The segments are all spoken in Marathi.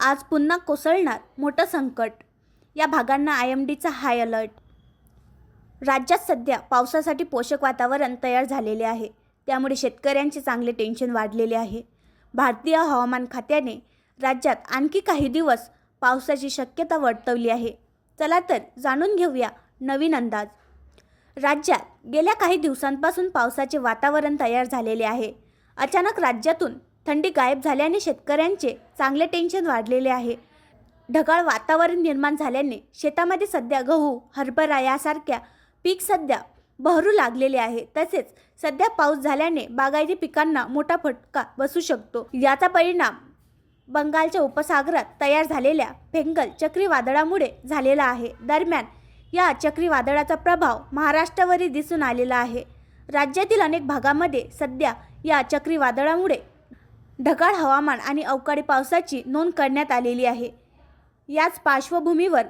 आज पुन्हा कोसळणार मोठं संकट. या भागांना IMDचा हाय अलर्ट. राज्यात सध्या पावसासाठी पोषक वातावरण तयार झालेले आहे. त्यामुळे शेतकऱ्यांचे चांगले टेन्शन वाढलेले आहे. भारतीय हवामान खात्याने राज्यात आणखी काही दिवस पावसाची शक्यता वर्तवली आहे. चला तर जाणून घेऊया नवीन अंदाज. राज्यात गेल्या काही दिवसांपासून पावसाचे वातावरण तयार झालेले आहे. अचानक राज्यातून थंडी गायब झाल्याने शेतकऱ्यांचे चांगले टेन्शन वाढलेले आहे. ढगाळ वातावरण निर्माण झाल्याने शेतामध्ये सध्या गहू, हरभरा यासारख्या पीक सध्या बहरू लागलेले आहे. तसेच सध्या पाऊस झाल्याने बागायती पिकांना मोठा फटका बसू शकतो. याचा परिणाम बंगालच्या उपसागरात तयार झालेल्या फेंगल चक्रीवादळामुळे झालेला आहे. दरम्यान या चक्रीवादळाचा प्रभाव महाराष्ट्रावरही दिसून आलेला आहे. राज्यातील अनेक भागामध्ये सध्या या चक्रीवादळामुळे ढगाळ हवामान आणि अवकाळी पावसाची नोंद करण्यात आलेली आहे. याच पार्श्वभूमीवर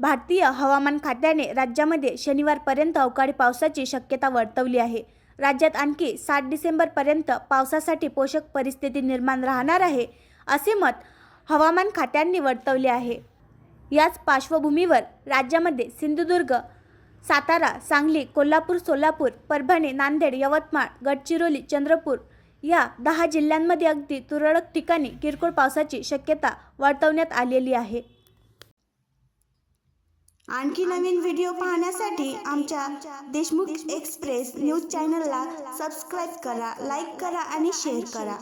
भारतीय हवामान खात्याने राज्यामध्ये शनिवारपर्यंत अवकाळी पावसाची शक्यता वर्तवली आहे. राज्यात आणखी 7 डिसेंबरपर्यंत पावसासाठी पोषक परिस्थिती निर्माण राहणार आहे, असे मत हवामान खात्याने वर्तवले आहे. याच पार्श्वभूमीवर राज्यामध्ये सिंधुदुर्ग, सातारा, सांगली, कोल्हापूर, सोलापूर, परभणी, नांदेड, यवतमाळ, गडचिरोली, चंद्रपूर या 10 जिल्ह्यांमध्ये अगदी तुरळक ठिकाणी किरकोळ पावसाची शक्यता वर्तवण्यात आलेली आहे. आणखी नवीन व्हिडिओ पाहण्यासाठी आमच्या देशमुख एक्सप्रेस न्यूज चॅनलला सबस्क्राईब करा, लाईक करा आणि शेअर करा.